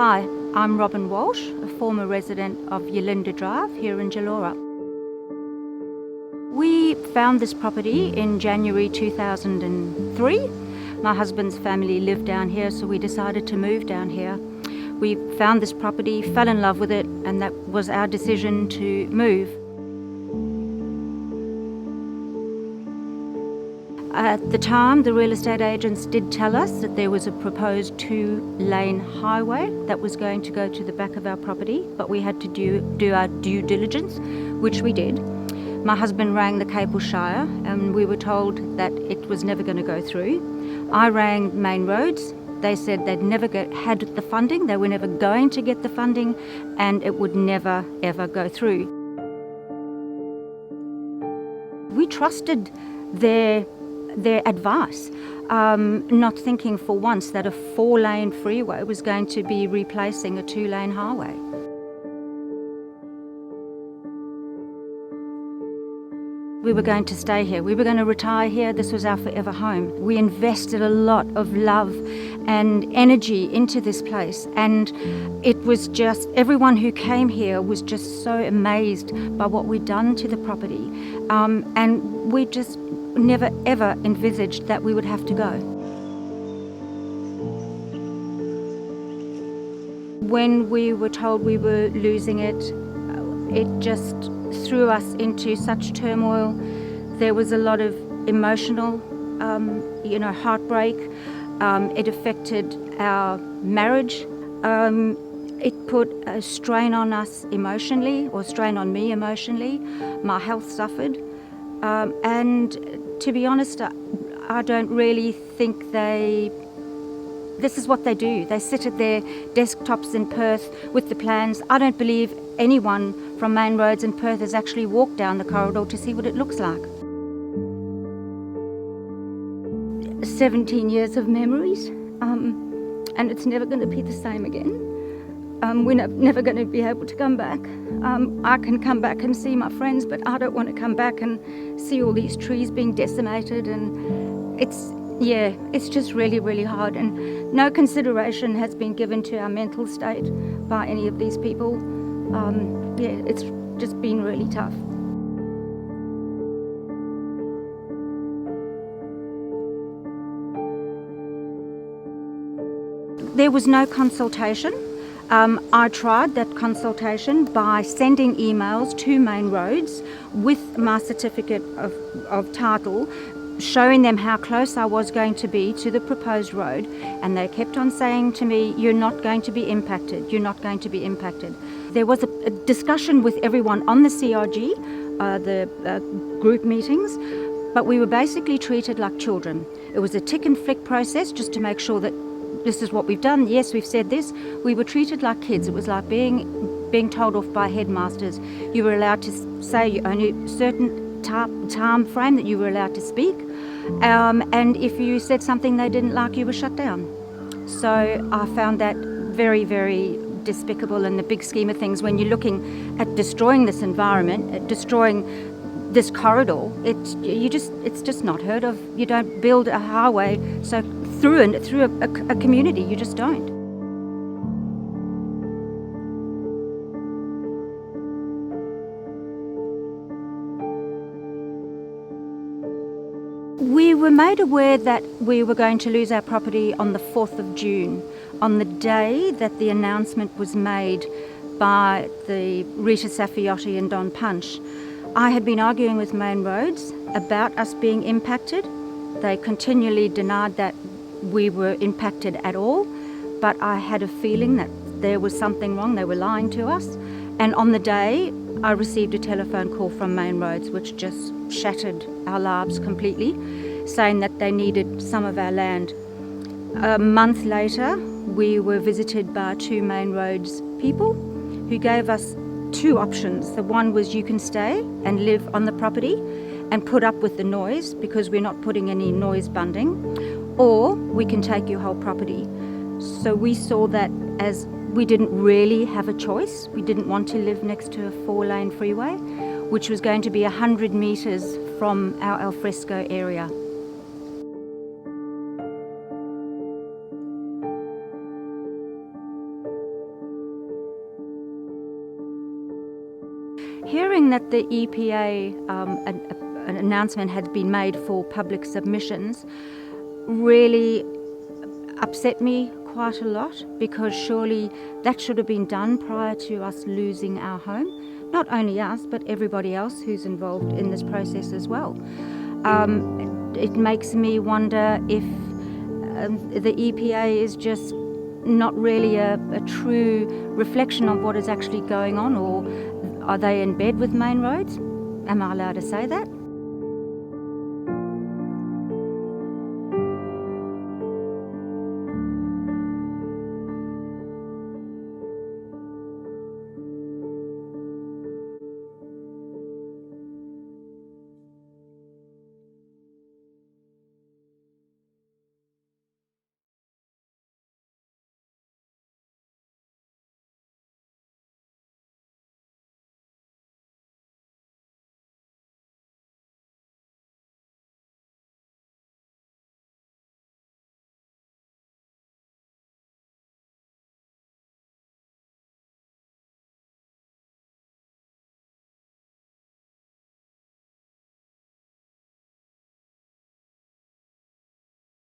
Hi, I'm Robyn Walsh, a former resident of Gelorup Drive here in Gelorup. We found this property in January 2003. My husband's family lived down here, so we decided to move down here. We found this property, fell in love with it, and that was our decision to move. At the time, the real estate agents did tell us that there was a proposed 2-lane highway that was going to go to the back of our property, but we had to do our due diligence, which we did. My husband rang the Capel Shire and we were told that it was never going to go through. I rang Main Roads. They said they'd never had the funding, they were never going to get the funding, and it would never ever go through. We trusted their advice, not thinking for once that a 4-lane freeway was going to be replacing a 2-lane highway. We were going to stay here, we were going to retire here, this was our forever home. We invested a lot of love and energy into this place, and it was just, everyone who came here was just so amazed by what we'd done to the property, and we just never ever envisaged that we would have to go. When we were told we were losing it, it just threw us into such turmoil. There was a lot of emotional, heartbreak. It affected our marriage. It put a strain on us emotionally, or strain on me emotionally. My health suffered. And to be honest, I don't really think this is what they do. They sit at their desktops in Perth with the plans. I don't believe anyone from Main Roads in Perth has actually walked down the corridor to see what it looks like. 17 years of memories, and it's never going to be the same again. We're never going to be able to come back. I can come back and see my friends, but I don't want to come back and see all these trees being decimated, and it's just really, really hard, and no consideration has been given to our mental state by any of these people. It's just been really tough. There was no consultation. I tried that consultation by sending emails to Main Roads with my certificate of title, showing them how close I was going to be to the proposed road, and they kept on saying to me, "You're not going to be impacted, you're not going to be impacted." There was a discussion with everyone on the CRG, the group meetings, but we were basically treated like children. It was a tick and flick process just to make sure that this is what we've done, yes, we've said this. We were treated like kids. It was like being told off by headmasters. You were allowed to say only a certain time frame that you were allowed to speak, and if you said something they didn't like, you were shut down. So I found that very, very despicable in the big scheme of things. When you're looking at destroying this environment, at destroying this corridor, it's just not heard of. You don't build a highway through a community, you just don't. We were made aware that we were going to lose our property on the 4th of June, on the day that the announcement was made by the Rita Safiotti and Don Punch. I had been arguing with Main Roads about us being impacted. They continually denied that we were impacted at all, but I had a feeling that there was something wrong, they were lying to us. And on the day, I received a telephone call from Main Roads, which just shattered our lives completely, saying that they needed some of our land. A month later, we were visited by 2 Main Roads people who gave us 2 options. The one was, you can stay and live on the property and put up with the noise because we're not putting any noise bunding, or we can take your whole property. So we saw that as we didn't really have a choice. We didn't want to live next to a 4-lane freeway, which was going to be 100 metres from our alfresco area. Hearing that the EPA, an announcement had been made for public submissions, really upset me quite a lot, because surely that should have been done prior to us losing our home. Not only us, but everybody else who's involved in this process as well. It makes me wonder if the EPA is just not really a true reflection of what is actually going on, or are they in bed with Main Roads? Am I allowed to say that?